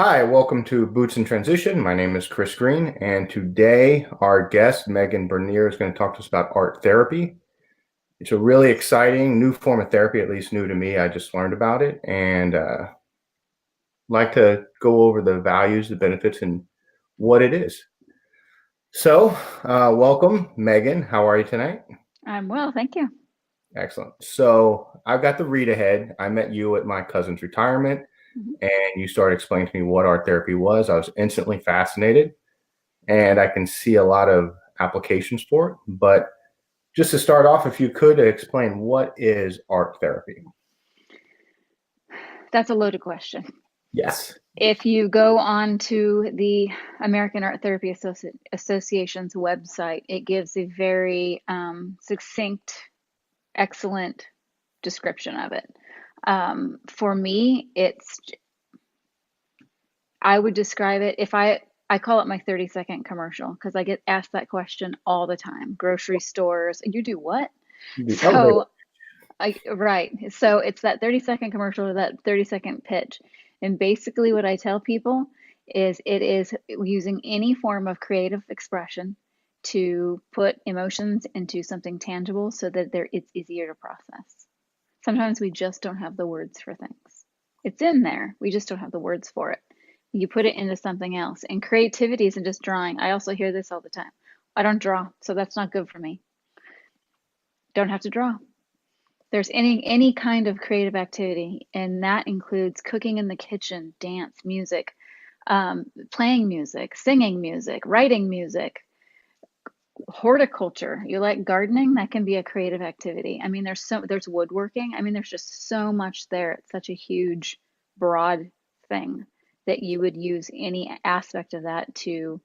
Hi, welcome to Boots in Transition. My name is Chris Green, and today our guest, Megan Bernier, is going to talk to us about art therapy. It's a really exciting new form of therapy, at least new to me. I just learned about it and like to go over the values, the benefits, and what it is. So, welcome, Megan. How are you tonight? I'm well, thank you. Excellent. So, I've got the read ahead. I met you at my cousin's retirement, Mhm. and you started explaining to me what art therapy was. I was instantly fascinated and I can see a lot of applications for it. But just to start off, if you could explain what is art therapy? That's a loaded question. Yes. If you go on to the American Art Therapy Association's website, it gives a very succinct, excellent description of it. For me, I would describe it if I call it my 30-second commercial because I get asked that question all the time. Grocery stores, you do what? The elevator. So right. So it's that 30-second commercial or that 30-second pitch. And basically, what I tell people is it is using any form of creative expression to put emotions into something tangible so that it's easier to process. Sometimes we just don't have the words for things. It's in there, we just don't have the words for it. You put it into something else. And creativity isn't just drawing. I also hear this all the time. I don't draw, so that's not good for me. Don't have to draw. There's any kind of creative activity, and that includes cooking in the kitchen, dance, music, playing music, singing music, writing music, horticulture. You like gardening? That can be a creative activity. I mean, there's woodworking. I mean, there's just so much there. It's such a huge, broad thing that you would use any aspect of that to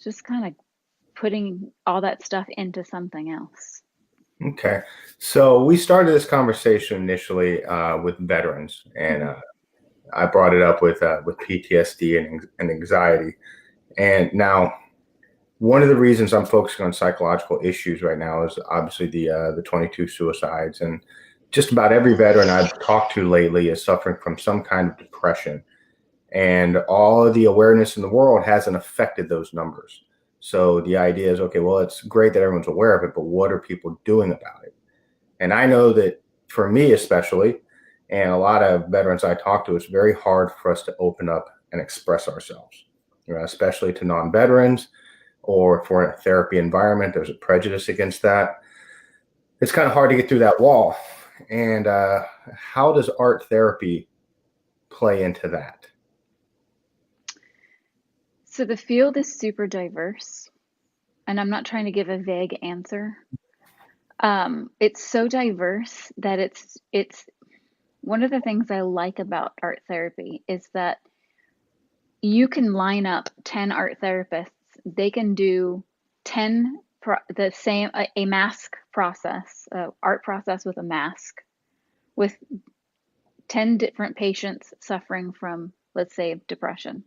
just kind of putting all that stuff into something else. Okay. So we started this conversation initially with veterans, and Mhm. I brought it up with PTSD and anxiety. And now, one of the reasons I'm focusing on psychological issues right now is obviously the 22 suicides, and just about every veteran I've talked to lately is suffering from some kind of depression. And all of the awareness in the world hasn't affected those numbers. So the idea is, okay, well, it's great that everyone's aware of it, but what are people doing about it? And I know that for me, especially, and a lot of veterans I talk to, it's very hard for us to open up and express ourselves, especially to non-veterans or for a therapy environment. There's a prejudice against that. It's kind of hard to get through that wall. And how does art therapy play into that? So the field is super diverse, and I'm not trying to give a vague answer. It's so diverse that it's one of the things I like about art therapy is that you can line up 10 art therapists. They can do 10 the same a mask process, art process with a mask with 10 different patients suffering from, let's say, depression.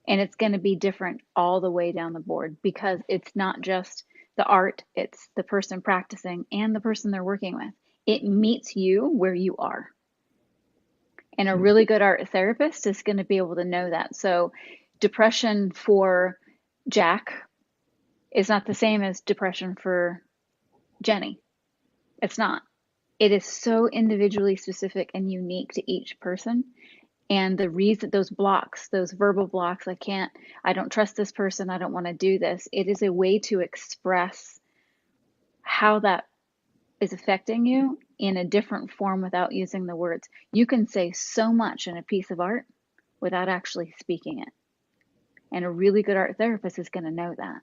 And it's going to be different all the way down the board because it's not just the art, it's the person practicing and the person they're working with. It meets you where you are. And a really good art therapist is going to be able to know that. So, depression for Jack is not the same as depression for Jenny. It's not. It is so individually specific and unique to each person. And the reason those blocks, those verbal blocks, I don't trust this person, I don't want to do this, it is a way to express how that is affecting you in a different form without using the words. You can say so much in a piece of art without actually speaking it. And a really good art therapist is going to know that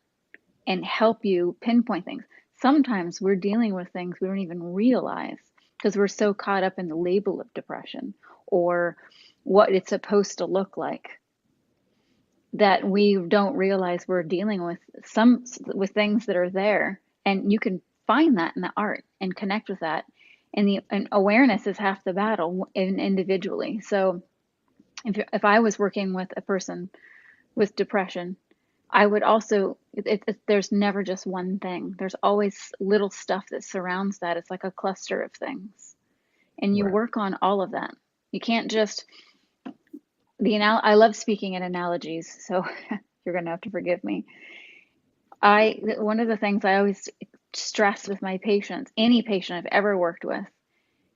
and help you pinpoint things. Sometimes we're dealing with things we don't even realize because we're so caught up in the label of depression or what it's supposed to look like that we don't realize we're dealing with things that are there, and you can find that in the art and connect with that, and the and awareness is half the battle individually. So if I was working with a person with depression, I would also there's never just one thing. There's always little stuff that surrounds that. It's like a cluster of things, and you Right. work on all of that. You can't just I love speaking in analogies, so you're going to have to forgive me. One of the things I always stress with my patients, any patient I've ever worked with,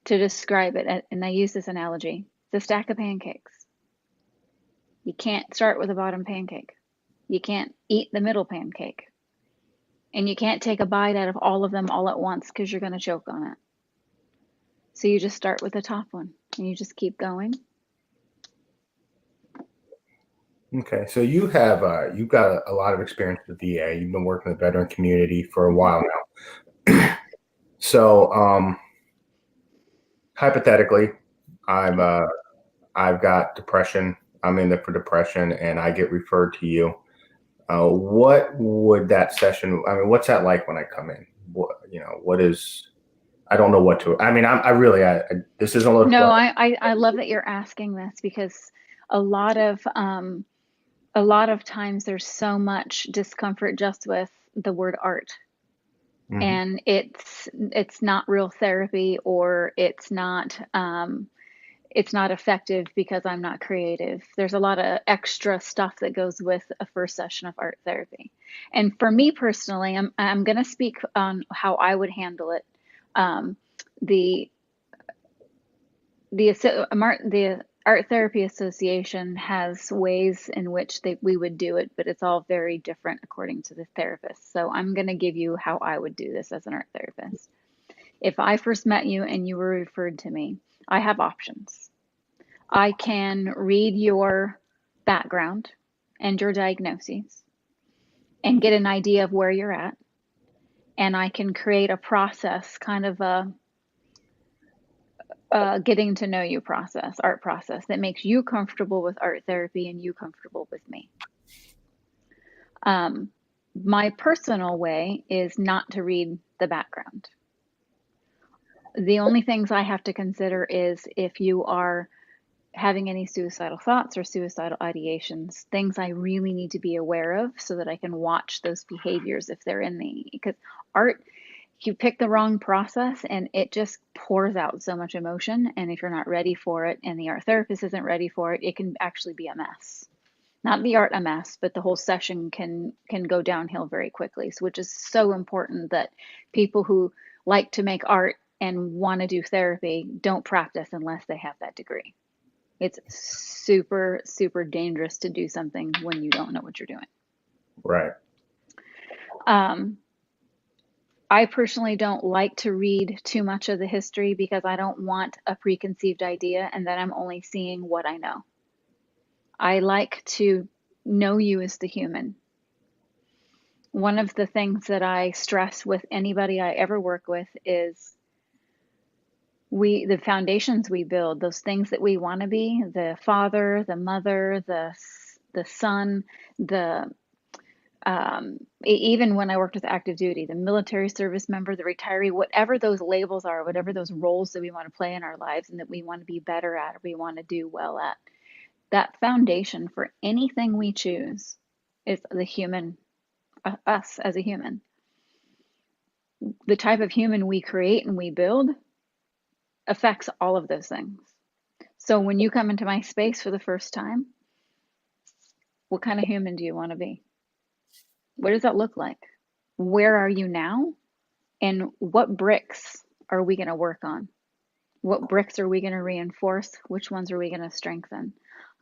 to describe it, and I use this analogy, it's a stack of pancakes. You can't start with a bottom pancake. You can't eat the middle pancake. And you can't take a bite out of all of them all at once because you're going to choke on it. So you just start with the top one and you just keep going. Okay, so you've got a lot of experience with VA. You've been working with the veteran community for a while now. So, hypothetically, I'm I've got depression. I'm in there for depression, and I get referred to you. What would that session? I mean, what's that like when I come in? What is? I don't know what to. I mean, this isn't a loaded No, question. I love that you're asking this because a lot of um, a lot of times there's so much discomfort just with the word art, Mhm. and it's not real therapy, or it's not effective because I'm not creative. There's a lot of extra stuff that goes with a first session of art therapy. And for me personally, I'm going to speak on how I would handle it. Um, the the Art Therapy Association has ways in which we would do it, but it's all very different according to the therapist. So I'm going to give you how I would do this as an art therapist. If I first met you and you were referred to me, I have options. I can read your background and your diagnoses and get an idea of where you're at. And I can create a process, kind of a getting to know you process, art process that makes you comfortable with art therapy and you comfortable with me. Um, my personal way is not to read the background. The only things I have to consider is if you are having any suicidal thoughts or suicidal ideations, things I really need to be aware of so that I can watch those behaviors if they're in me. Because art, you pick the wrong process and it just pours out so much emotion. And if you're not ready for it and the art therapist isn't ready for it, it can actually be a mess. Not the art a mess, but the whole session can go downhill very quickly. So, which is so important that people who like to make art and want to do therapy don't practice unless they have that degree. It's super, super dangerous to do something when you don't know what you're doing. Right. Um, I personally don't like to read too much of the history because I don't want a preconceived idea and then I'm only seeing what I know. I like to know you as the human. One of the things that I stress with anybody I ever work with is the foundations we build, those things that we want to be, the father, the mother, the son, the even when I worked with active duty, the military service member, the retiree, whatever those labels are, whatever those roles that we want to play in our lives and that we want to be better at or we want to do well at, that foundation for anything we choose is the human, us as a human. The type of human we create and we build affects all of those things. So when you come into my space for the first time, what kind of human do you want to be? What does that look like? Where are you now? And what bricks are we going to work on? What bricks are we going to reinforce? Which ones are we going to strengthen?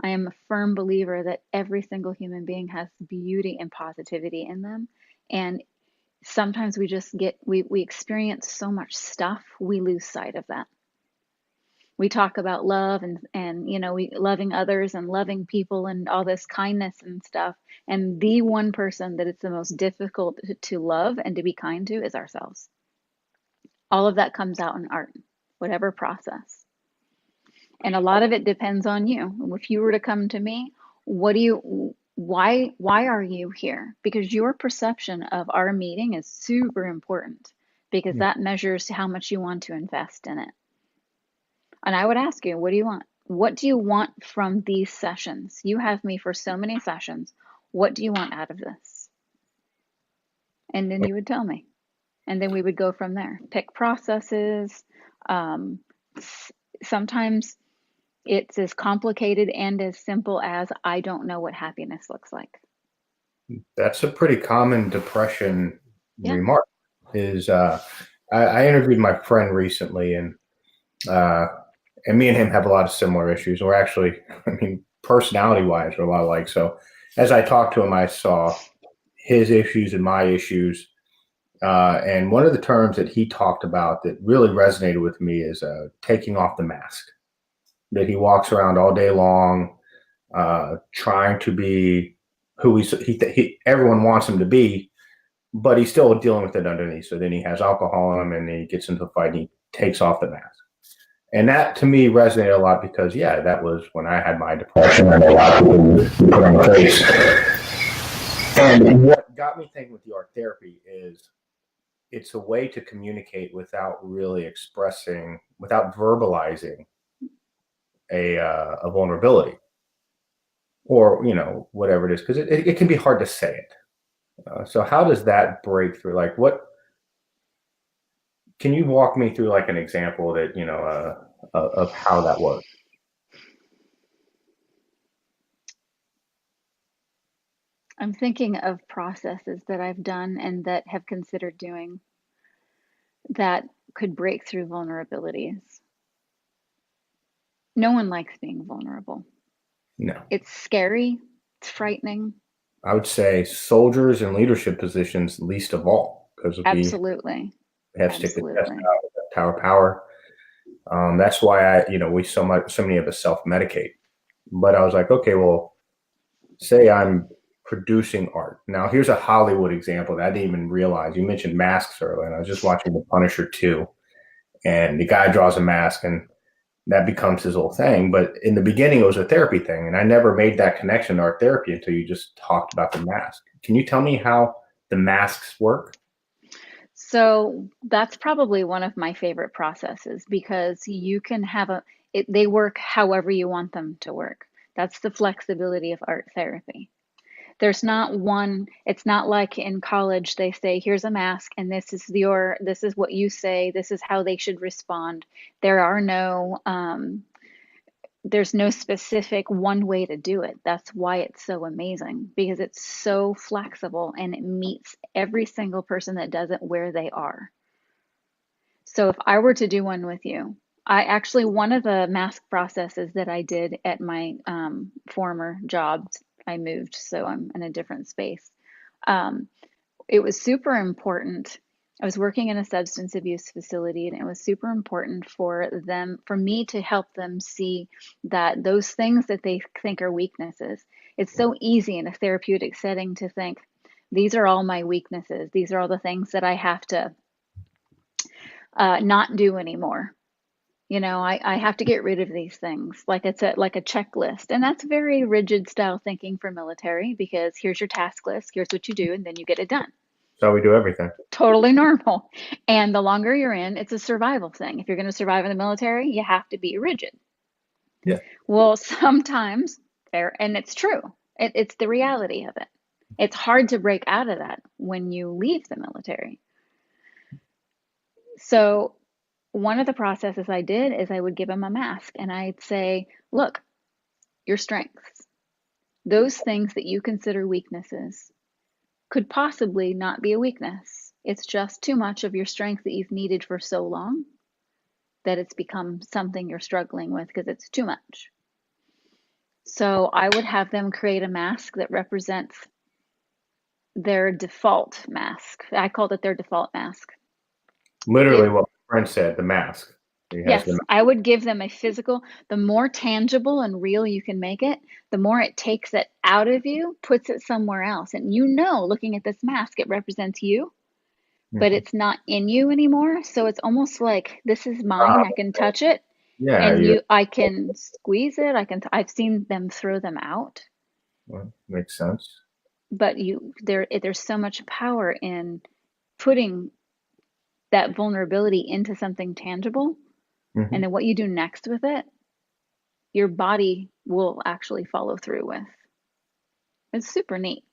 I am a firm believer that every single human being has beauty and positivity in them. And sometimes we experience so much stuff, we lose sight of that. We talk about love and we loving others and loving people and all this kindness and stuff. And the one person that it's the most difficult to love and to be kind to is ourselves. All of that comes out in art, whatever process. And a lot of it depends on you. If you were to come to me, why are you here? Because your perception of our meeting is super important because Yeah. that measures how much you want to invest in it. And I would ask you, what do you want? What do you want from these sessions? You have me for so many sessions. What do you want out of this? And then you would tell me. And then we would go from there. Pick processes. Um, sometimes It's as complicated and as simple as I don't know what happiness looks like. That's a pretty common depression Yeah. remark. I interviewed my friend recently, uh, and me and him have a lot of similar issues. We're actually, I mean, personality wise, we're a lot alike. So as I talked to him, I saw his issues and my issues. And one of the terms that he talked about that really resonated with me is taking off the mask. That he walks around all day long, trying to be who everyone wants him to be, but he's still dealing with it underneath. So then he has alcohol in him, and he gets into a fight, and he takes off the mask. And that to me resonated a lot because, yeah, that was when I had my depression and a lot of people put on the face. And what got me thinking with the art therapy is it's a way to communicate without really expressing, without verbalizing a vulnerability or, whatever it is, because it can be hard to say it. So how does that break through? Like can you walk me through like an example that, of how that works? I'm thinking of processes that I've done and that have considered doing that could break through vulnerabilities. No one likes being vulnerable. No. It's scary, it's frightening. I would say soldiers in leadership positions least of all, because Absolutely. we have to stick the chest Absolutely. out, tower power. That's why we so many of us self-medicate. But I was like, okay, well, say I'm producing art. Now, here's a Hollywood example that I didn't even realize. You mentioned masks earlier, and I was just watching The Punisher 2, and the guy draws a mask, and that becomes his whole thing. But in the beginning, it was a therapy thing, and I never made that connection to art therapy until you just talked about the mask. Can you tell me how the masks work? So that's probably one of my favorite processes because you can they work however you want them to work. That's the flexibility of art therapy. There's not one, it's not like in college they say, here's a mask and this is what you say, this is how they should respond. There are no, there's no specific one way to do it. That's why it's so amazing because it's so flexible and it meets every single person that does it where they are. So if I were to do one with you, one of the mask processes that I did at my former jobs, I moved, so I'm in a different space. Um, it was super important. I was working in a substance abuse facility, and it was super important for me to help them see that those things that they think are weaknesses. It's so easy in a therapeutic setting to think, these are all my weaknesses. These are all the things that I have to not do anymore. I have to get rid of these things. Like it's like a checklist. And that's very rigid style thinking for military because here's your task list, here's what you do, and then you get it done. So we do everything. Totally normal. And the longer you're in, it's a survival thing. If you're going to survive in the military, you have to be rigid. Yeah. Well, sometimes, and it's true, it's the reality of it. It's hard to break out of that when you leave the military. So one of the processes I did is I would give him a mask and I'd say, look, your strengths, those things that you consider weaknesses could possibly not be a weakness. It's just too much of your strength that you've needed for so long that it's become something you're struggling with because it's too much. So I would have them create a mask that represents their default mask. I called it their default mask. Literally what my friend said, the mask. Yes, I would give them a physical. The more tangible and real you can make it, the more it takes it out of you, puts it somewhere else. And looking at this mask, it represents you, but it's not in you anymore. So it's almost like this is mine. I can touch it. Yeah, And I can squeeze it. I've seen them throw them out. Well, makes sense. But there's so much power in putting that vulnerability into something tangible. Mm-hmm. And then what you do next with it, your body will actually follow through with. It's super neat.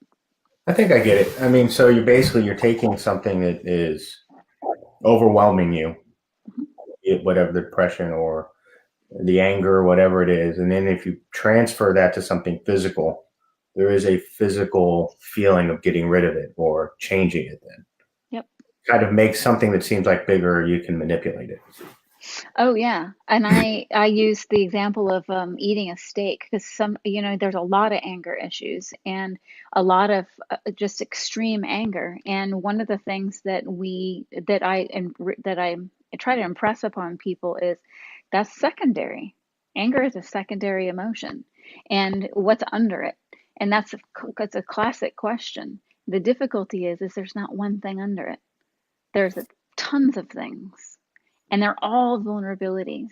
I think I get it. I mean, so you're taking something that is overwhelming you, whatever the depression or the anger, whatever it is. And then if you transfer that to something physical, there is a physical feeling of getting rid of it or changing it then. Yep. Kind of make something that seems like bigger, you can manipulate it. Oh yeah, and I use the example of eating a steak because there's a lot of anger issues and a lot of just extreme anger. And one of the things that I try to impress upon people is that's secondary. Anger is a secondary emotion, and what's under it? And that's a classic question. The difficulty is there's not one thing under it. There's tons of things, and they're all vulnerabilities,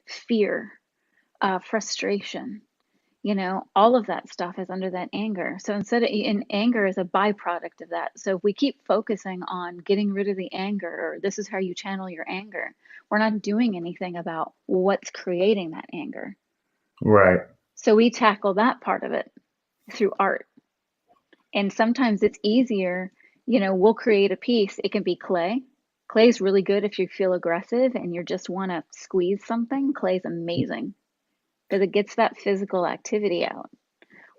fear, frustration. All of that stuff is under that anger. So and anger is a byproduct of that. So if we keep focusing on getting rid of the anger, or this is how you channel your anger, we're not doing anything about what's creating that anger. Right. So we tackle that part of it through art. And sometimes it's easier, we'll create a piece. It can be clay. Clay's really good if you feel aggressive and you just want to squeeze something. Clay's amazing because it gets that physical activity out.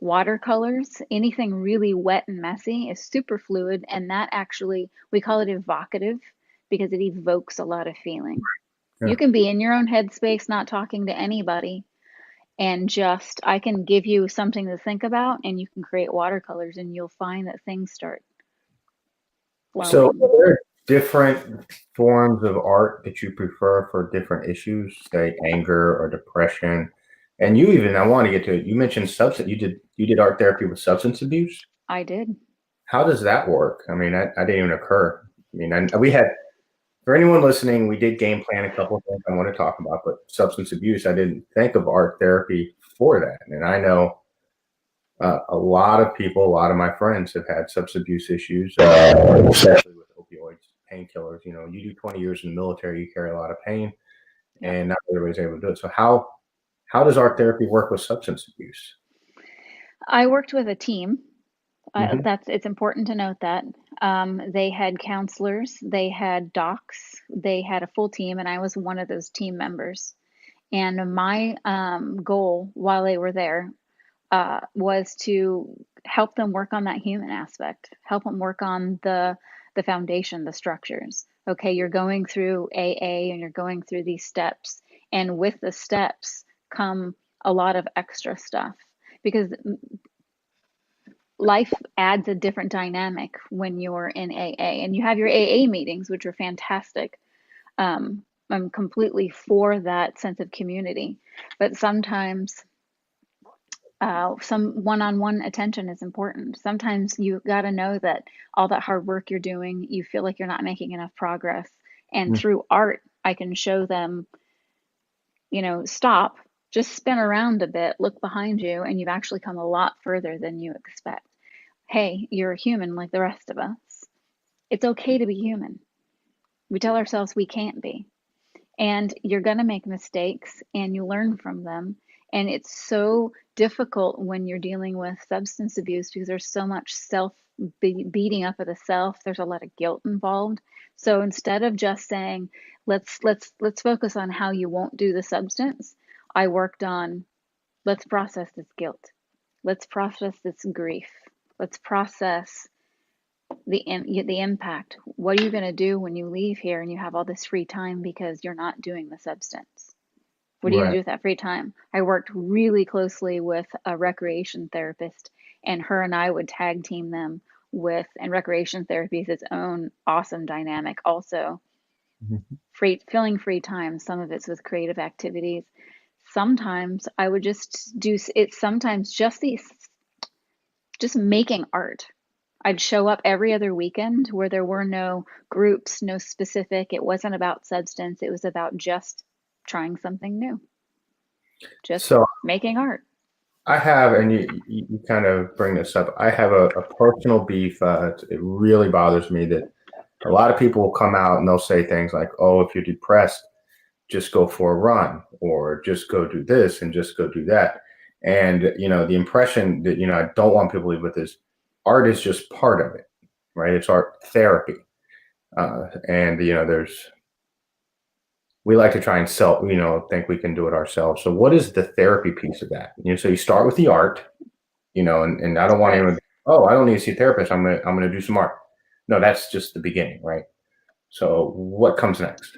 Watercolors, anything really wet and messy is super fluid, and that actually, we call it evocative because it evokes a lot of feeling. Yeah. You can be in your own headspace, not talking to anybody, and just, I can give you something to think about, and you can create watercolors, and you'll find that things start flowing. So, are there different forms of art that you prefer for different issues, say anger or depression? And you even, I want to get to it. You mentioned substance. You did art therapy with substance abuse. I did. How does that work? I mean, I didn't even occur. I mean, we had, for anyone listening, we did game plan a couple of things I want to talk about, but substance abuse, I didn't think of art therapy for that. And I know a lot of people, a lot of my friends have had substance abuse issues, especially with opioids, painkillers. You do 20 years in the military, you carry a lot of pain, and not everybody's able to do it. So how does art therapy work with substance abuse? I worked with a team. Mm-hmm. It's important to note that they had counselors, they had docs, they had a full team, and I was one of those team members. And my goal while they were there was to help them work on that human aspect, help them work on the foundation, the structures. Okay, you're going through AA and you're going through these steps, and with the steps come a lot of extra stuff because life adds a different dynamic when you're in AA, and you have your AA meetings, which are fantastic. I'm completely for that sense of community, but sometimes some one-on-one attention is important. Sometimes you got to know that all that hard work you're doing, you feel like you're not making enough progress. And through art, I can show them, stop, just spin around a bit, look behind you, and you've actually come a lot further than you expect. Hey, you're a human like the rest of us. It's okay to be human. We tell ourselves we can't be. And you're going to make mistakes and you learn from them. And it's so difficult when you're dealing with substance abuse because there's so much beating up of the self. There's a lot of guilt involved. So instead of just saying, let's focus on how you won't do the substance, I worked on, let's process this guilt. Let's process this grief. Let's process the impact. What are you going to do when you leave here and you have all this free time because you're not doing the substance? What are you going to do with that free time? I worked really closely with a recreation therapist, and her and I would tag team them with, and recreation therapy is its own awesome dynamic also. Filling free time, some of it's with creative activities. Sometimes I would just do it, sometimes just making art. I'd show up every other weekend where there were no groups, no specific. It wasn't about substance. It was about just trying something new, just making art. I have, and you kind of bring this up, I have a personal beef. It really bothers me that a lot of people will come out and they'll say things like, oh, if you're depressed, just go for a run, or just go do this and just go do that. And, the impression that, I don't want people to leave with is art is just part of it, right? It's art therapy. And, there's we like to try and think we can do it ourselves. So what is the therapy piece of that? So you start with the art, and I don't want Right. anyone to, oh, I don't need to see a therapist. I'm gonna do some art. No, that's just the beginning, right? So what comes next?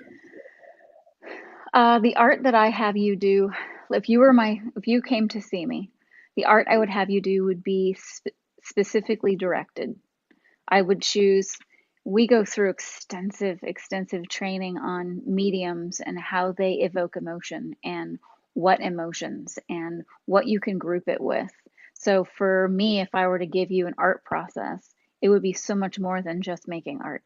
The art that I have you do, if you came to see me, the art I would have you do would be specifically directed. I would choose, we go through extensive training on mediums and how they evoke emotion and what emotions and what you can group it with. So for me, if I were to give you an art process, it would be so much more than just making art.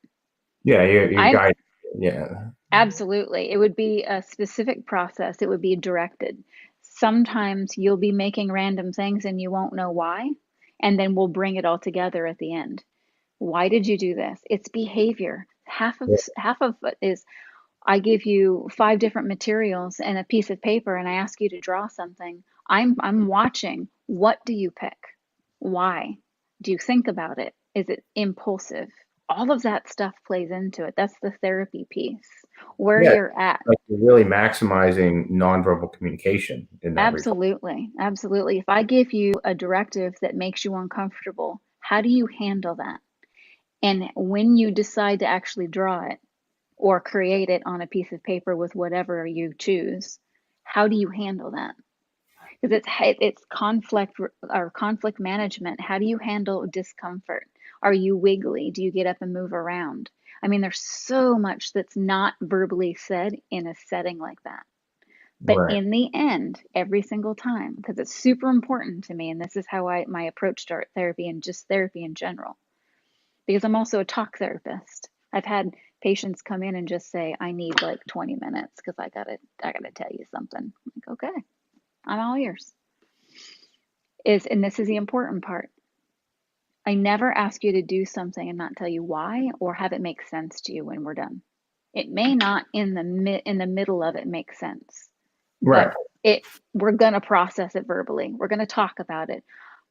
Yeah, your I'm guide. Yeah, Absolutely. It would be a specific process. It would be directed. Sometimes you'll be making random things and you won't know why, and then we'll bring it all together at the end. Why did you do this? It's behavior. Half of it is I give you five different materials and a piece of paper and I ask you to draw something. I'm watching. What do you pick? Why? Do you think about it? Is it impulsive? All of that stuff plays into it. That's the therapy piece. Where yeah. you're at. Like you're really maximizing nonverbal communication in that regard. Absolutely. Absolutely. If I give you a directive that makes you uncomfortable, how do you handle that? And when you decide to actually draw it or create it on a piece of paper with whatever you choose, how do you handle that? Because it's conflict management. How do you handle discomfort? Are you wiggly? Do you get up and move around? I mean, there's so much that's not verbally said in a setting like that. But Right. in the end, every single time, because it's super important to me, and this is how my approach to art therapy and just therapy in general, because I'm also a talk therapist. I've had patients come in and just say, I need like 20 minutes because I gotta tell you something. I'm like, okay, I'm all ears. And this is the important part. I never ask you to do something and not tell you why or have it make sense to you when we're done. It may not in the middle of it make sense, but Right. it we're going to process it verbally. We're going to talk about it.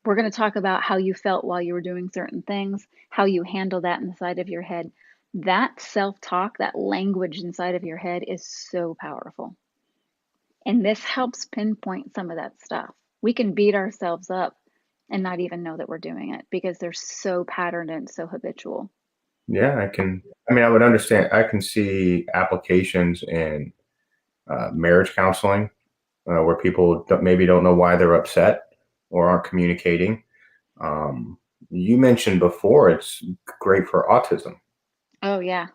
We're going to talk about how you felt while you were doing certain things, how you handle that inside of your head. That self-talk, that language inside of your head is so powerful. And this helps pinpoint some of that stuff. We can beat ourselves up and not even know that we're doing it because they're so patterned and so habitual. Yeah, I can. I mean, I would understand. I can see applications in marriage counseling where people maybe don't know why they're upset or aren't communicating. Um, you mentioned before it's great for autism. Oh, yeah,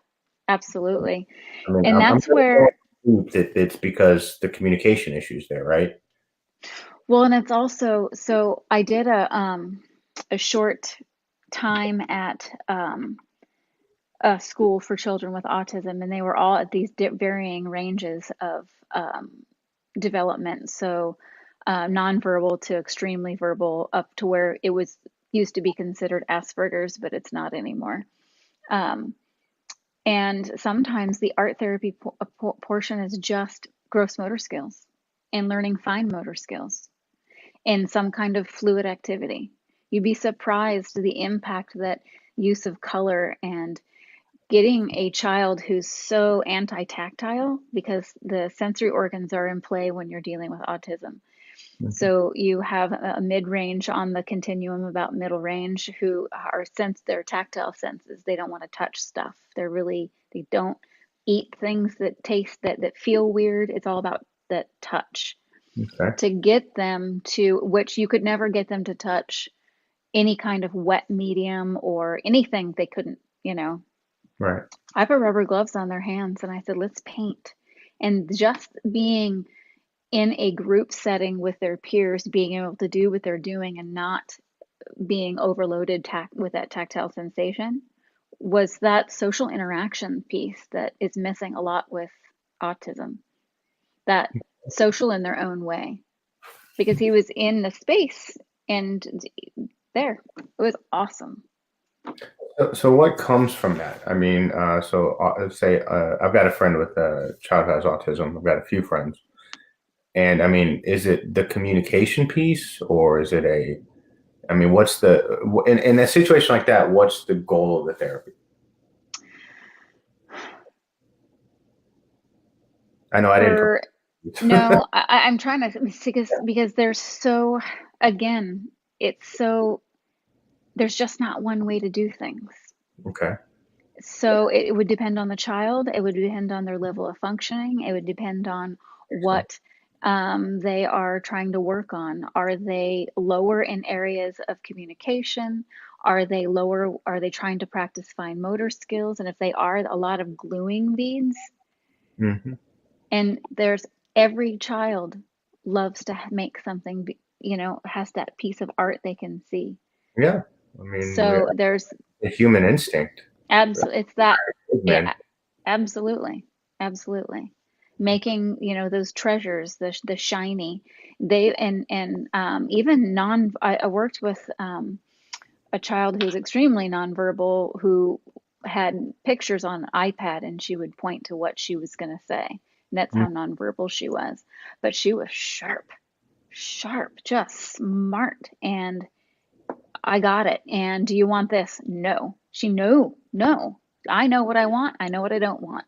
absolutely. I mean, And I'm that's where, that it's because the communication issues there, right? well, and it's also, so I did a short time at a school for children with autism, and they were all at these varying ranges of development. So, nonverbal to extremely verbal, up to where it was used to be considered Asperger's, but it's not anymore. Um, and sometimes the art therapy portion is just gross motor skills and learning fine motor skills in some kind of fluid activity. You'd be surprised the impact that use of color and getting a child who's so anti-tactile, because the sensory organs are in play when you're dealing with autism. Mhm. So you have a mid-range on the continuum about middle range who are their tactile senses. They don't want to touch stuff. They don't eat things that taste that feel weird. It's all about that touch. Okay. To get them to, which you could never get them to touch any kind of wet medium or anything they couldn't. Right. I put rubber gloves on their hands and I said, let's paint. And just being in a group setting with their peers, being able to do what they're doing and not being overloaded with that tactile sensation was that social interaction piece that is missing a lot with autism. That social in their own way. Because he was in the space and there. It was awesome. So what comes from that? I mean, let's say I've got a friend with a child who has autism. I've got a few friends, and I mean, is it the communication piece, or is it a? I mean, what's in a situation like that? What's the goal of the therapy? I know I didn't. For no, I'm trying to because there's so again, it's so there's just not one way to do things. Okay. So it would depend on the child. It would depend on their level of functioning. It would depend on what they are trying to work on. Are they lower in areas of communication? Are they lower? Are they trying to practice fine motor skills? And if they are, a lot of gluing beads. Hmm. And there's every child loves to make something, has that piece of art they can see. Yeah. I mean, So there's a human instinct. absolutely, it's that, Men. yeah, absolutely, absolutely. Making, those treasures, the shiny, they even I worked with a child who was extremely nonverbal who had pictures on an iPad and she would point to what she was going to say. And that's how nonverbal she was. But she was sharp, sharp, just smart. And I got it. And do you want this? No. No. I know what I want. I know what I don't want.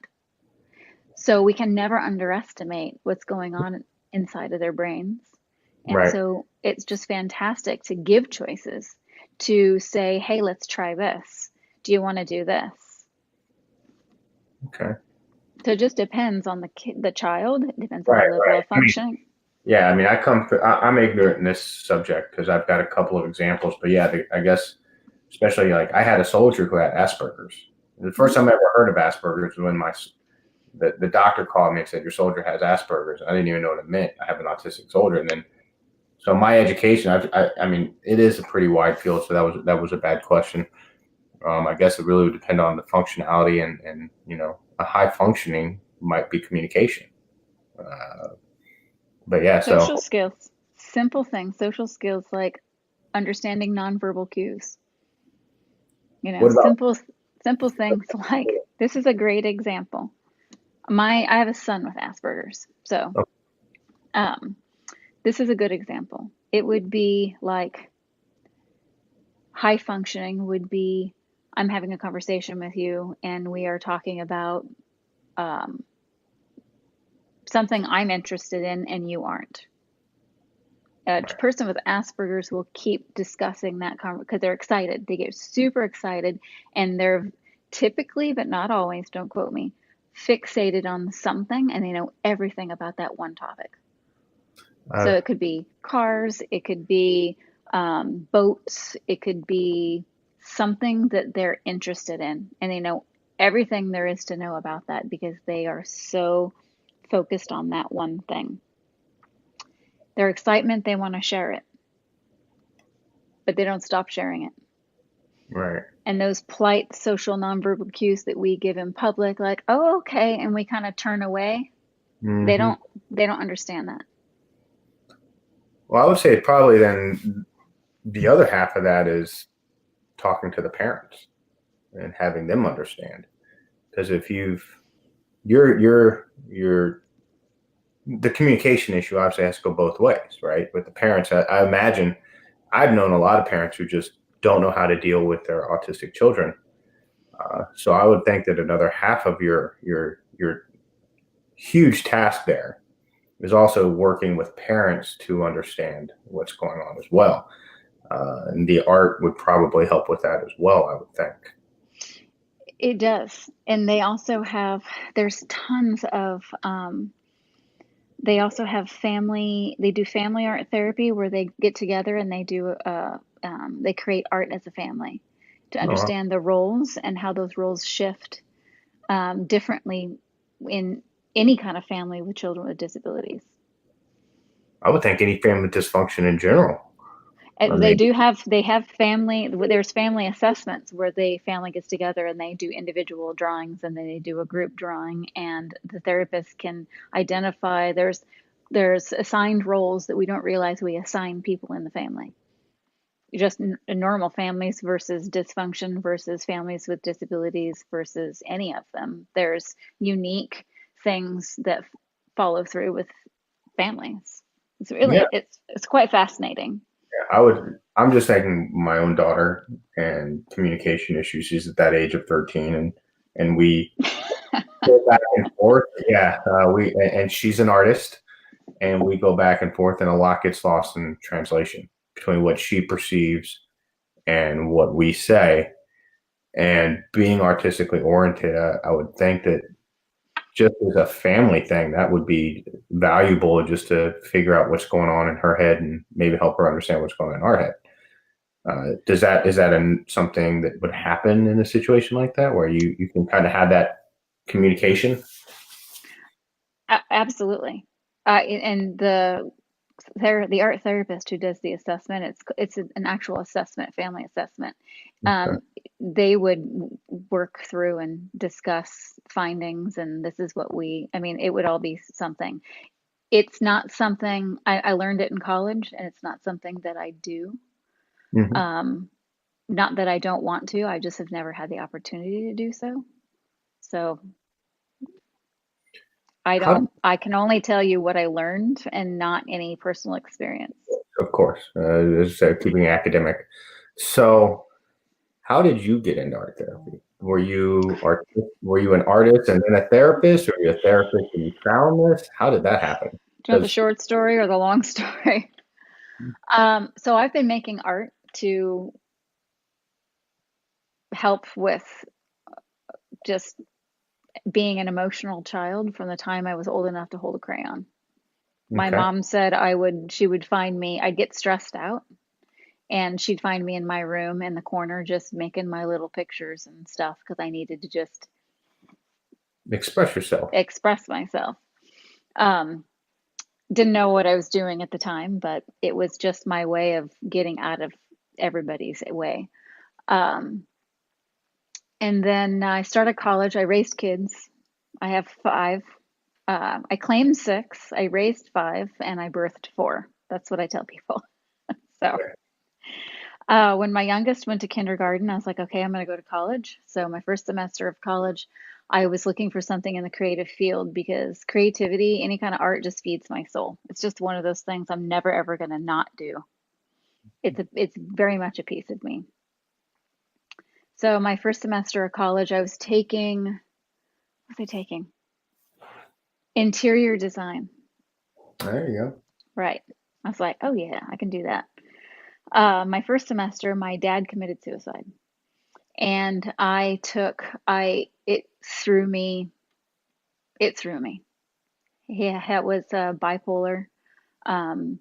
So we can never underestimate what's going on inside of their brains. And Right. so it's just fantastic to give choices, to say, hey, let's try this. Do you want to do this? Okay. So it just depends on the child. It depends on Right. their level Right. of functioning. Yeah. I mean, I'm ignorant in this subject because I've got a couple of examples, but yeah, I guess, especially like I had a soldier who had Asperger's. The first time I ever heard of Asperger's was when the doctor called me and said, your soldier has Asperger's. I didn't even know what it meant. I have an autistic soldier. And then, so my education, I mean, it is a pretty wide field. So that was a bad question. I guess it really would depend on the functionality and a high functioning might be communication. But yeah, so Social skills, simple things, social skills like understanding nonverbal cues. what about, Simple things like this is a great example. I have a son with Asperger's, so oh, um, this is a good example. It would be like high functioning would be I'm having a conversation with you and we are talking about um, something I'm interested in and you aren't. A right, person with Asperger's will keep discussing that because they're excited. They get super excited and they're typically, but not always, don't quote me, fixated on something and they know everything about that one topic. So uh, it could be cars, it could be boats, it could be something that they're interested in, and they know everything there is to know about that because they are so focused on that one thing. Their excitement, they want to share it, but they don't stop sharing it. right. And those polite social nonverbal cues that we give in public, like, oh, okay, and we kind of turn away, they Hmm. don't they don't understand that. Well, I would say probably then the other half of that is talking to the parents and having them understand. Because if you're the communication issue obviously has to go both ways, right? With the parents, I imagine I've known a lot of parents who just don't know how to deal with their autistic children. So I would think that another half of your huge task there is also working with parents to understand what's going on as well. And the art would probably help with that as well, I would think. It does. And there's tons of, they also have they do family art therapy where they get together and they create art as a family to Uh, understand the roles and how those roles shift differently in any kind of family with children with disabilities. I would think any family dysfunction in general. I And mean, they have there's family assessments where the family gets together and they do individual drawings and then they do a group drawing and the therapist can identify there's assigned roles that we don't realize we assign people in the family. Just normal families versus dysfunction versus families with disabilities versus any of them. There's unique things that follow through with families. yeah, It's quite fascinating. I'm just thinking my own daughter and communication issues. She's at that age of 13 and we go back and forth. Yeah, and she's an artist, and we go back and forth, and a lot gets lost in translation between what she perceives and what we say. And being artistically oriented, I would think that just as a family thing, that would be valuable just to figure out what's going on in her head and maybe help her understand what's going on in our head. Is that something that would happen in a situation like that where you can kind of have that communication? Absolutely. And the art therapist who does the assessment, it's an actual assessment, family assessment. Okay. They would work through and discuss findings, and this is what I mean, it would all be something. It's not something I learned it in college, and it's not something that I do. Hmm. Not that I don't want to, I just have never had the opportunity to do so. So How, I can only tell you what I learned and not any personal experience. of course, as I said, keeping academic. So, how did you get into art therapy? Were you an artist and then a therapist, or were you a therapist and you found this? How did that happen? Do you want the short story or the long story? So I've been making art to help with just being an emotional child from the time I was old enough to hold a crayon. My Okay. mom said she would find me, I'd get stressed out, and she'd find me in my room in the corner just making my little pictures and stuff because I needed to just Express yourself. express myself. Um, didn't know what I was doing at the time, but it was just my way of getting out of everybody's way. Um, and then I started college. I raised kids. I have five. I claimed six. I raised five, and I birthed four. That's what I tell people. So when my youngest went to kindergarten, I was like, okay, I'm going to go to college. So my first semester of college, I was looking for something in the creative field because creativity, any kind of art, just feeds my soul. It's just one of those things I'm never ever going to not do. It's very much a piece of me. So my first semester of college, I was taking, what was I taking? Interior design. There you go. Right. I was like, oh yeah, I can do that. My first semester, my dad committed suicide, and it threw me. It threw me. He was bipolar, um,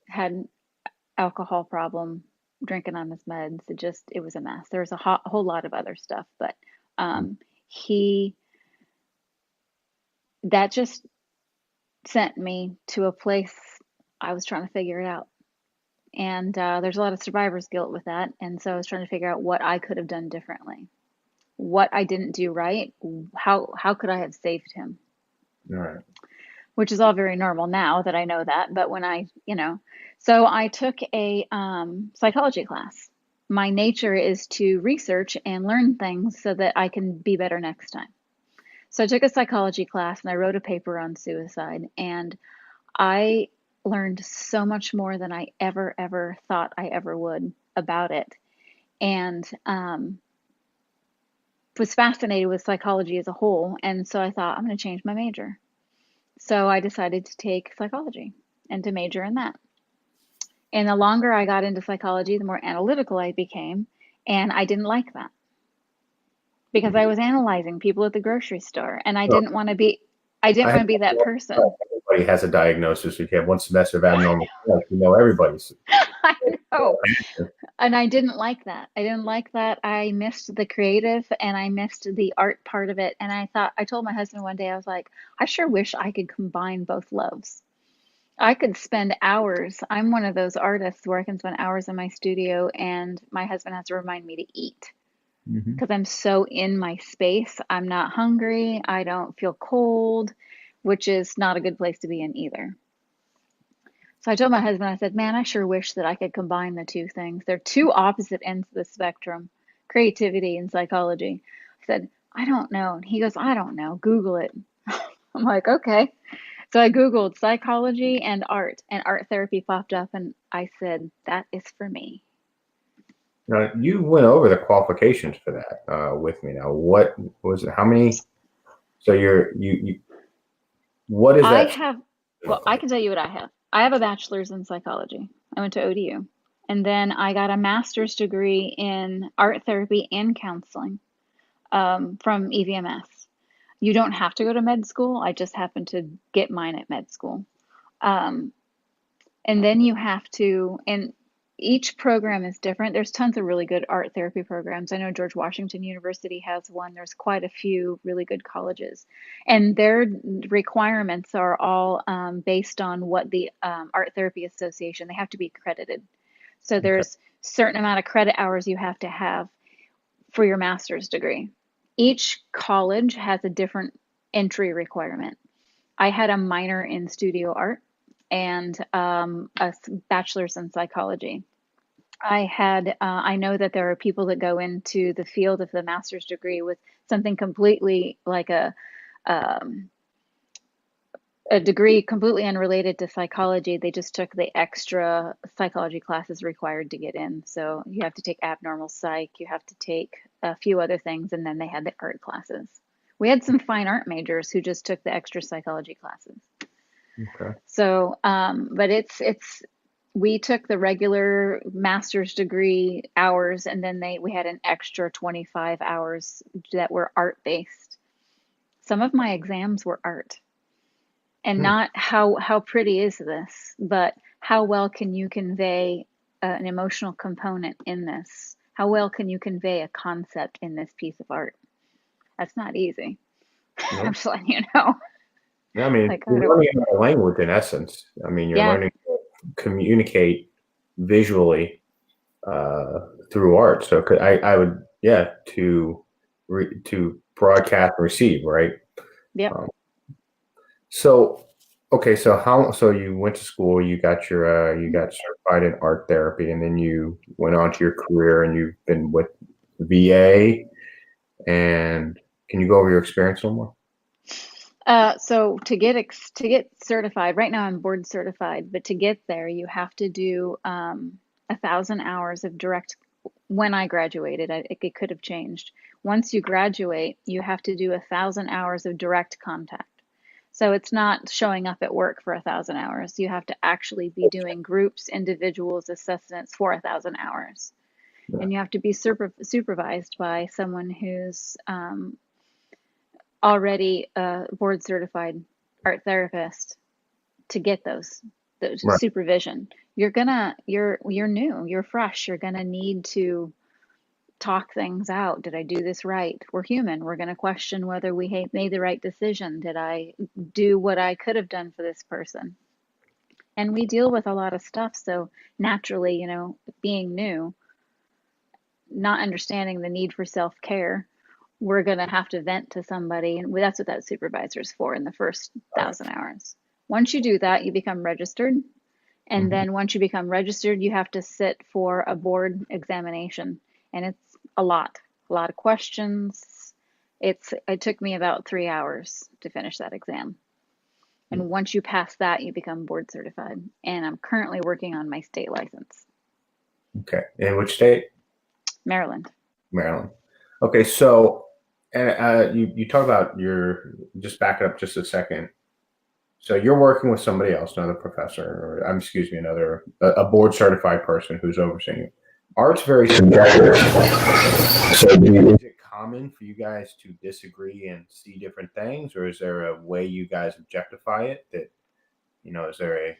had alcohol problem, drinking on his meds. It was a mess. There was a whole lot of other stuff, but he that just sent me to a place I was trying to figure it out. And there's a lot of survivor's guilt with that. And so I was trying to figure out what I could have done differently, what I didn't do right, how could I have saved him? All right. Which is all very normal now that I know that. But so I took a psychology class. My nature is to research and learn things so that I can be better next time. So I took a psychology class and I wrote a paper on suicide, and I learned so much more than I ever thought I ever would about it. And was fascinated with psychology as a whole. And so I thought, I'm going to change my major. So I decided to take psychology and to major in that. And the longer I got into psychology, the more analytical I became. And I didn't like that because I was analyzing people at the grocery store, and I So didn't want to be that person. everybody has a diagnosis. If you have one semester of abnormal, you know everybody's. I know. And I didn't like that. I didn't like that. I missed the creative and I missed the art part of it. And I told my husband one day, I was like, I sure wish I could combine both loves. I could spend hours. I'm one of those artists where I can spend hours in my studio and my husband has to remind me to eat Mm-hmm. because I'm so in my space. I'm not hungry. I don't feel cold, which is not a good place to be in either. So I told my husband, I said, man, I sure wish that I could combine the two things. They're two opposite ends of the spectrum, creativity and psychology. I said, I don't know. And he goes, I don't know. Google it. I'm like, okay. So I Googled psychology and art therapy popped up. And I said, that is for me. Now, you went over the qualifications for that with me. Now, what was it? How many? So you what is I that have, well, look I like? can tell you what I have. I have a bachelor's in psychology. I went to ODU. And then I got a master's degree in art therapy and counseling from EVMS. You don't have to go to med school. I just happened to get mine at med school. Um, and then you have to, and each program is different. There's tons of really good art therapy programs. I know George Washington University has one. There's quite a few really good colleges, and their requirements are all based on what the Art Therapy Association, they have to be accredited. So Okay. there's certain amount of credit hours you have to have for your master's degree. Each college has a different entry requirement. I had a minor in studio art and a bachelor's in psychology. I know that there are people that go into the field of the master's degree with something completely like um, a degree completely unrelated to psychology. They just took the extra psychology classes required to get in. So you have to take abnormal psych, you have to take a few other things, and then they had the art classes. We had some fine art majors who just took the extra psychology classes. Okay. So, but it's we took the regular master's degree hours, and then we had an extra 25 hours that were art based. Some of my exams were art, and Hmm. not how pretty is this, but how well can you convey an emotional component in this? How well can you convey a concept in this piece of art? That's not easy. I'm Nope. just letting you know. Yeah, I mean, Like, you're learning a language in essence. I mean, you're yeah, learning to communicate visually through art. So I would, yeah, to broadcast and receive, right? yep. Um, so, okay, so so you went to school, you got certified in art therapy, and then you went on to your career, and you've been with VA. And can you go over your experience a little more? So to get certified, right now I'm board certified, but to get there, you have to do 1,000 hours of direct. When I graduated, it could have changed. Once you graduate, you have to do 1,000 hours of direct contact. So it's not showing up at work for 1,000 hours. You have to actually be doing groups, individuals, assessments for 1,000 hours, Yeah. and you have to be supervised by someone who's already a board certified art therapist to get those Right. supervision. You're new, you're fresh, you're gonna need to talk things out. Did I do this right? We're human. We're gonna question whether we made the right decision. Did I do what I could have done for this person? And we deal with a lot of stuff, so naturally, being new, not understanding the need for self-care, we're going to have to vent to somebody. And that's what that supervisor is for in the first Right. 1,000 hours. Once you do that, you become registered. And Mhm. then once you become registered, you have to sit for a board examination. And it's a lot of questions. It took me about 3 hours to finish that exam. And once you pass that, you become board certified. And I'm currently working on my state license, Okay. In which state? Maryland. Maryland. Okay, so and you talk about your just back it up just a second. So you're working with somebody else, another professor, or excuse me, another a board certified person who's overseeing you. Art's very subjective. So is it common for you guys to disagree and see different things, or is there a way you guys objectify it that is there a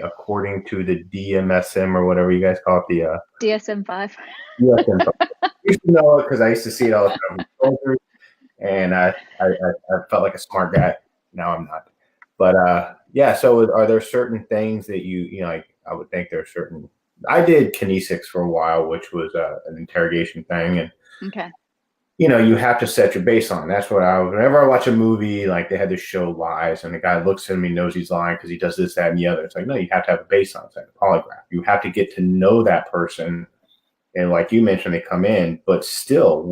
according to the DMSM or whatever you guys call it, the DSM-5. USM. I used to know it because I used to see it all the time with soldiers, and I felt like a smart guy. Now I'm not. But yeah, so are there certain things that like I would think there are certain. I did kinesics for a while, which was an interrogation thing, and Okay. you have to set your baseline. That's what whenever I watch a movie, like they had this show Lies, and the guy looks at me, knows he's lying because he does this, that, and the other. It's like, no, you have to have a baseline. It's like a polygraph. You have to get to know that person. And like you mentioned, they come in, but still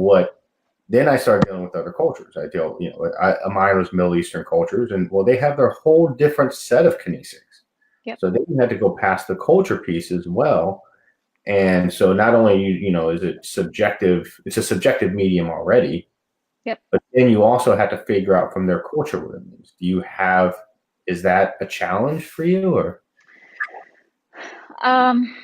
then I started dealing with other cultures. Mine was Middle Eastern cultures, and well, they have their whole different set of kinesics. Yep. So then you had to go past the culture piece as well. And so not only is it subjective, it's a subjective medium already. Yep. But then you also have to figure out from their culture what it means. Is that a challenge for you or? Um,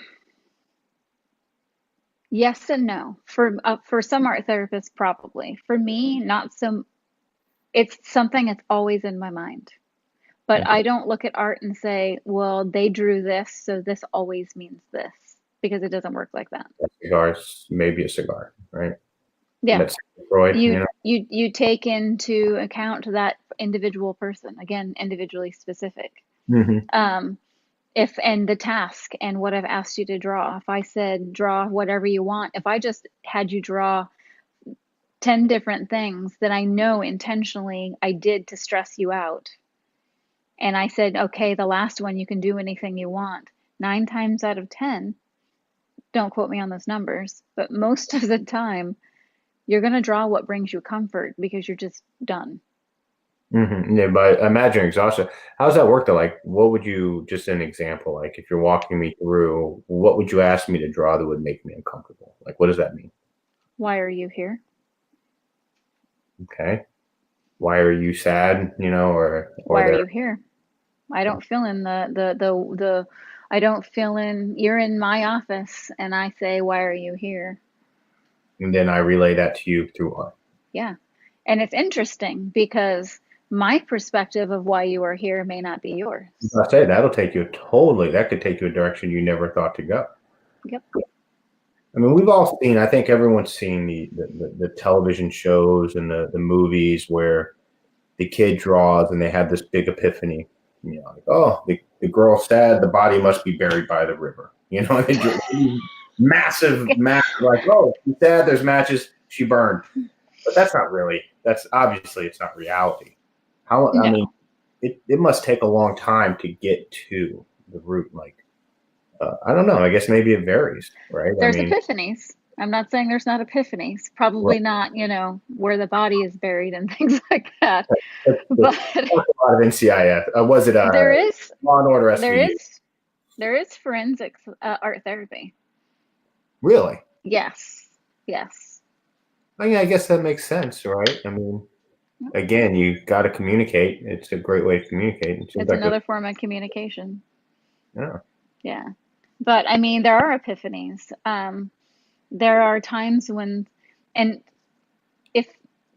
yes and no. For some art therapists, probably. For me, not so. It's something that's always in my mind. But Okay, I don't look at art and say, well, they drew this, so this always means this, because it doesn't work like that. a cigar is maybe a cigar, right? Yeah. That's Freud, you know. You take into account that individual person, again, individually specific. Hmm. Um, if and the task and what I've asked you to draw. If I said draw whatever you want, if I just had you draw 10 different things that I know intentionally I did to stress you out, and I said, okay, the last one you can do anything you want, 9 times out of 10, don't quote me on those numbers, but most of the time, you're going to draw what brings you comfort because you're just done. Yeah, but imagine exhaustion. How does that work though? Like, what would you, just an example, like if you're walking me through, what would you ask me to draw that would make me uncomfortable? Like, what does that mean? Why are you here? Okay. Why are you sad? Or Why are there, you here? I don't fill in I don't fill in, you're in my office and I say, why are you here? and then I relay that to you through art. Yeah. And it's interesting because my perspective of why you are here may not be yours. I say that could take you a direction you never thought to go. Yep. I mean, we've all seen, I think everyone's seen the television shows and the movies where the kid draws and they have this big epiphany. Like, oh, the girl's sad, the body must be buried by the river. Massive, like, oh, she's sad, there's matches, she burned. But that's obviously it's not reality. I mean, No, it must take a long time to get to the root. Like, I don't know. I guess maybe it varies, right? I there's mean, epiphanies. I'm not saying there's not epiphanies. right. Probably not, where the body is buried and things like that. There's But a lot of NCIS. Was it there is Law and Order there SVU? is there is forensics art therapy. Really? Yes. Yes. I mean, I guess that makes sense, right? I mean, again, you got to communicate. It's a great way to communicate. It seems It's like another form of communication. yeah. Yeah. But I mean, there are epiphanies. There are times when, and if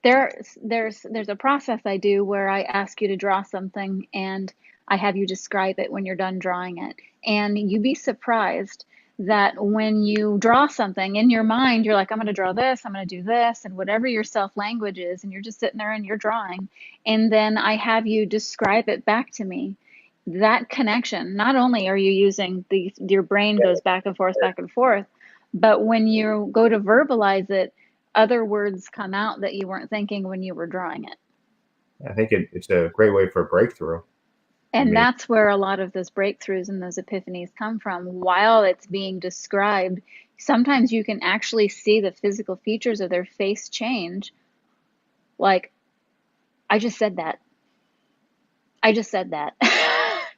there's a process I do where I ask you to draw something and I have you describe it when you're done drawing it. And you'd be surprised that when you draw something in your mind, you're like, I'm going to draw this, I'm going to do this, and whatever your self language is, and you're just sitting there and you're drawing. And then I have you describe it back to me. That connection, not only are you using your brain goes back and forth, but when you go to verbalize it, other words come out that you weren't thinking when you were drawing it. I think it's a great way for a breakthrough. I And mean, that's where a lot of those breakthroughs and those epiphanies come from. While it's being described, sometimes you can actually see the physical features of their face change. Like, I just said that. I just said that. yeah,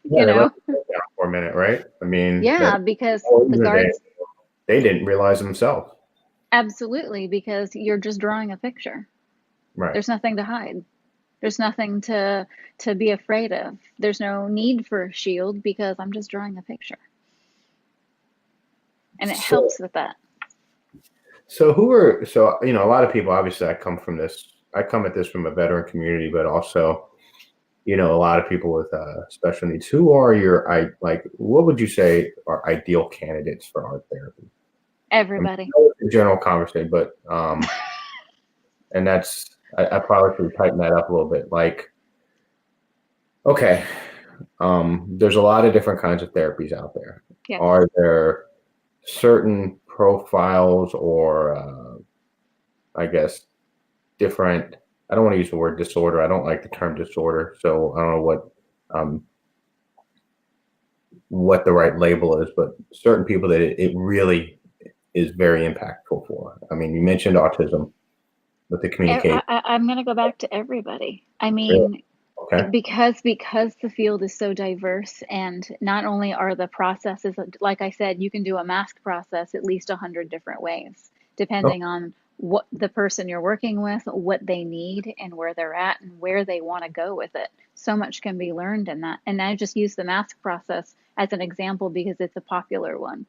you they let know? it down for a minute, right? I mean, Yeah, that because whole the reason guards, they didn't realize themselves, absolutely, because you're just drawing a picture. right? There's nothing to hide. There's nothing to be afraid of. There's no need for a shield because I'm just drawing a picture. And it So, helps with that. a lot of people. Obviously, I come at this from a veteran community, but also, a lot of people with special needs. Who are what would you say are ideal candidates for art therapy? I mean, Everybody. a general conversation, but and I probably should tighten that up a little bit. Like, okay, there's a lot of different kinds of therapies out there. Yes. Are there certain profiles or, I guess, different? I don't want to use the word disorder. I don't like the term disorder, so I don't know what the right label is, but certain people that it really is very impactful for. I mean, you mentioned autism with the communication. I'm going to go back to everybody. I Really? mean, Okay. because the field is so diverse, and not only are the processes, like I said, you can do a mask process at least 100 different ways, Oh, depending on what the person you're working with, what they need and where they're at and where they want to go with it. So much can be learned in that. And I just use the mask process as an example because it's a popular one.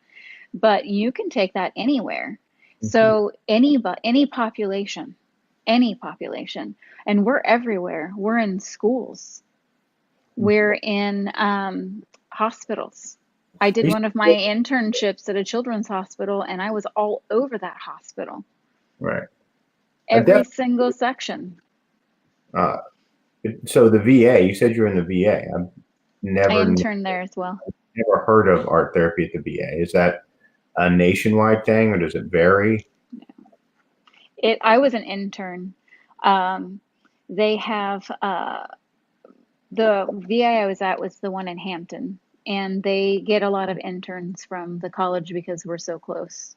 But you can take that anywhere. Mhm. So any population, and we're everywhere. We're in schools. We're in hospitals. I did You one of my internships at a children's hospital, and I was all over that hospital, right. I every single section. uh, so the VA, you said you're in the VA. I've I never interned there as well. never heard of art therapy at the VA. Is that a nationwide thing, or does it vary? I was an intern. Um, they have the VA I was at was the one in Hampton, and they get a lot of interns from the college because we're so close.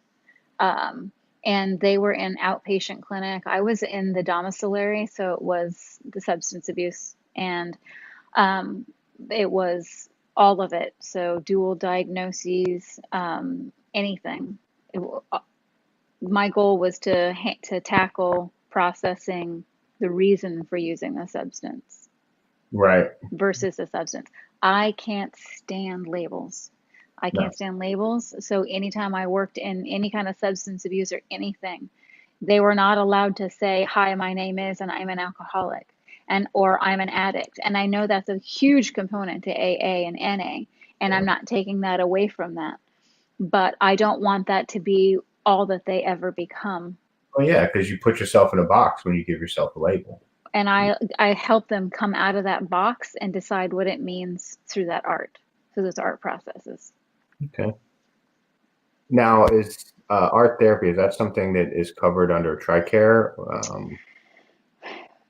Um, and they were in outpatient clinic. I was in the domiciliary, so it was the substance abuse, and um, it was all of it. So dual diagnoses, anything. It, my goal was to tackle processing the reason for using the substance Right. versus the substance. I can't stand labels. I No. can't stand labels. So anytime I worked in any kind of substance abuse or anything, they were not allowed to say, "Hi, my name is, and I'm an alcoholic," and or "I'm an addict." And I know that's a huge component to AA and NA, and I'm not taking that away from that. But I don't want that to be all that they ever become. Oh yeah, because you put yourself in a box when you give yourself a label. And I help them come out of that box and decide what it means through that art, through those art processes. Okay. Now, is art therapy, is that something that is covered under TRICARE?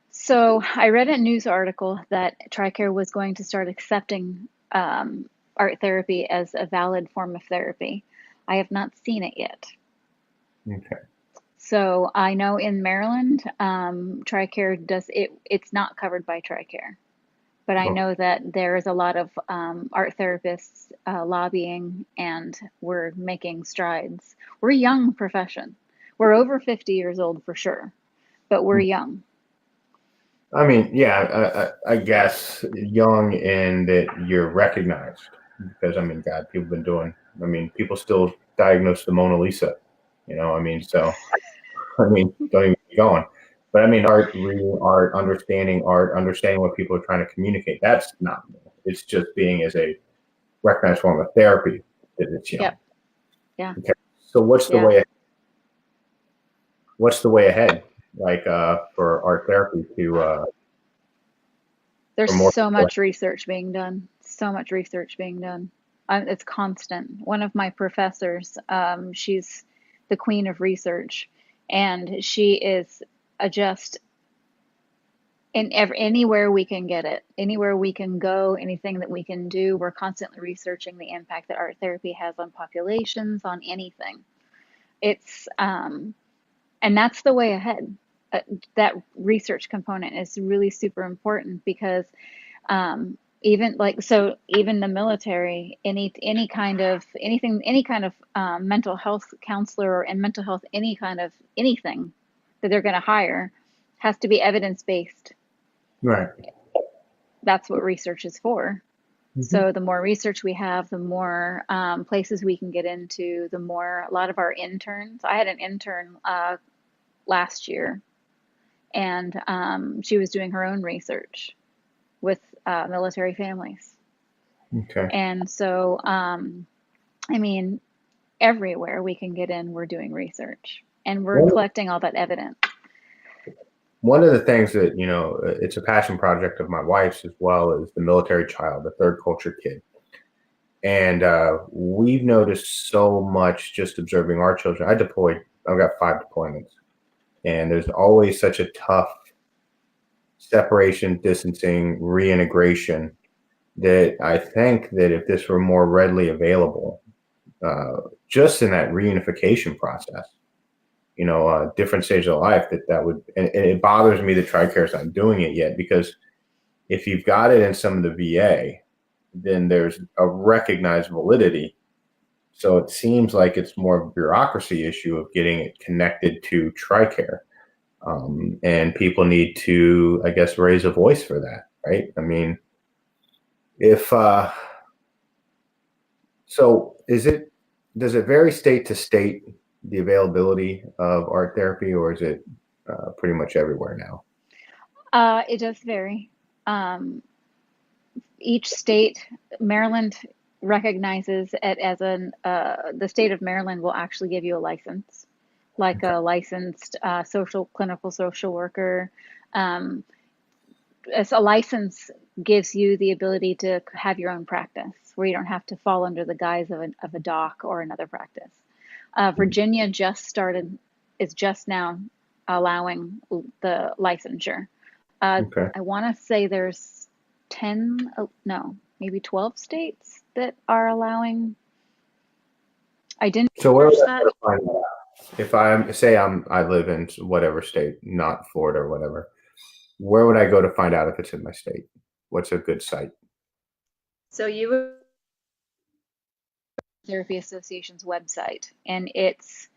So I read a news article that TRICARE was going to start accepting art therapy as a valid form of therapy. I have not seen it yet. Okay. So I know in Maryland, TRICARE does it. It's not covered by TRICARE, but I Okay. know that there is a lot of art therapists lobbying, and we're making strides. We're a young profession. We're over 50 years old for sure, but we're young. I mean, yeah, I guess young in that you're recognized because I mean, God, people have been doing. I mean, people still diagnose the Mona Lisa. I mean, so I mean, don't even get going. But I mean, art, reading art, understanding what people are trying to communicate. That's not new. It's just being as a recognized form of therapy that it's young. Yep. Yeah. Okay. So Yeah. what's the way ahead, like for art therapy to for There's more so people? much research being done. So much research being done. It's constant. One of my professors, she's the queen of research, and she is just anywhere we can get it, anywhere we can go, anything that we can do. We're constantly researching the impact that art therapy has on populations, on anything. It's and that's the way ahead. That research component is really super important because even like so even the military, any kind of anything, any kind of mental health counselor and mental health, any kind of anything that they're going to hire has to be evidence based. Right. That's what research is for. Mm-hmm. So the more research we have, the more places we can get into, the more a lot of our interns. I had an intern last year, and she was doing her own research with military families. Okay. And so, I mean, everywhere we can get in, we're doing research and we're One, collecting all that evidence. one of the things that it's a passion project of my wife's as well is the military child, the third culture kid. And we've noticed so much just observing our children. I've got 5 deployments, and there's always such a tough separation, distancing, reintegration that I think that if this were more readily available, just in that reunification process, different stage of life, that would, and it bothers me that TRICARE's not doing it yet, because if you've got it in some of the VA, then there's a recognized validity So it seems like it's more of a bureaucracy issue of getting it connected to TRICARE. And people need to, I guess, raise a voice for that, right? I mean, if so, does it vary state to state, the availability of art therapy, or is it pretty much everywhere now? It does vary. Um, each state, Maryland recognizes it as the state of Maryland will actually give you a license, like Okay. a licensed clinical social worker. Um, as a license gives you the ability to have your own practice where you don't have to fall under the guise of a doc or another practice. Virginia is just now allowing the licensure. Okay. I want to say there's 10, no, maybe 12 states that are allowing. I didn't So where would research I that. go to find that out? If I live in whatever state, not Florida or whatever, where would I go to find out if it's in my state? What's a good site? So you would Therapy Association's website, and it's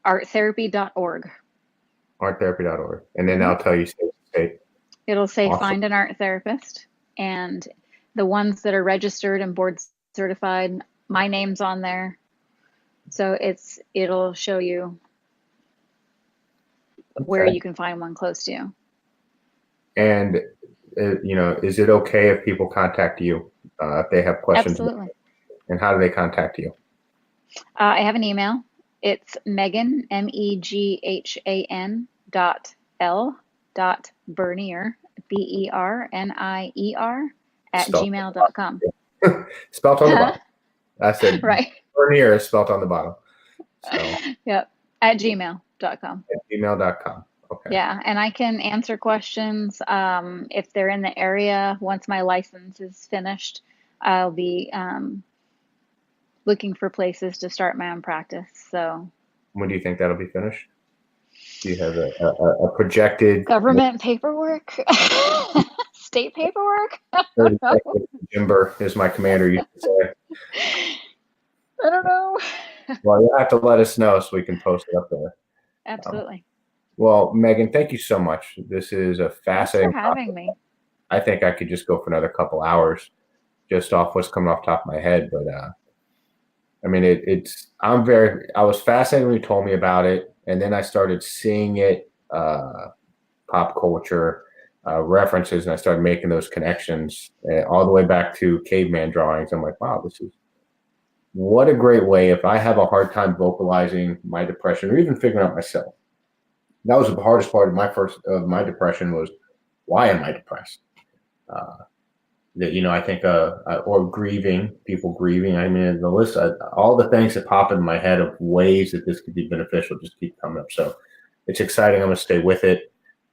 arttherapy.org. Arttherapy.org. And then Mhm. I'll tell you state to state. It'll say Awesome. find an art therapist, and the ones that are registered and board certified, my name's on there. So it'll show you where Okay. you can find one close to you. And is it okay if people contact you if they have questions? Absolutely. And how do they contact you? I have an email. It's Meghan, MEGHAN .L.Bernier, BERNIER Spelled. @gmail.com. Spelled on the bottom. I said Right. Bernier is spelled on the bottom. So Yep. @gmail.com. gmail.com. Okay. Yeah, and I can answer questions if they're in the area. Once my license is finished, I'll be looking for places to start my own practice. So When do you think that'll be finished? Do you have a projected government paperwork, state paperwork? 30 seconds? Jimber is my commander used to say. I don't know. Well, you'll have to let us know so we can post it up there. Absolutely. Well, Meghan, thank you so much. This is a Thanks for fascinating having topic. me. I think I could just go for another couple hours just off what's coming off the top of my head. But I mean, I was fascinated when you told me about it. And then I started seeing it, pop culture references, and I started making those connections all the way back to caveman drawings. I'm like, wow, what a great way. If I have a hard time vocalizing my depression or even figuring out myself, that was the hardest part of my depression was, why am I depressed? I think, or people grieving. I mean, the list, all the things that pop in my head of ways that this could be beneficial just keep coming up. So it's exciting. I'm going to stay with it.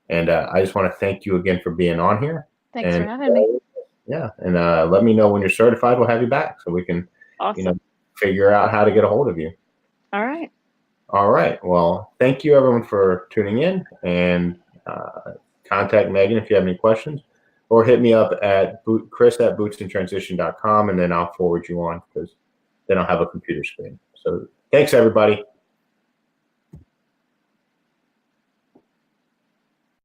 And I just want to thank you again for being on here. Thanks for having me. Yeah. And let me know when you're certified. We'll have you back so we can, Awesome. figure out how to get a hold of you. All right. All right. Well, thank you everyone for tuning in, and contact Meghan if you have any questions, or hit me up at chris@bootsinTransition.com, and then I'll forward you on because they don't have a computer screen. So thanks everybody.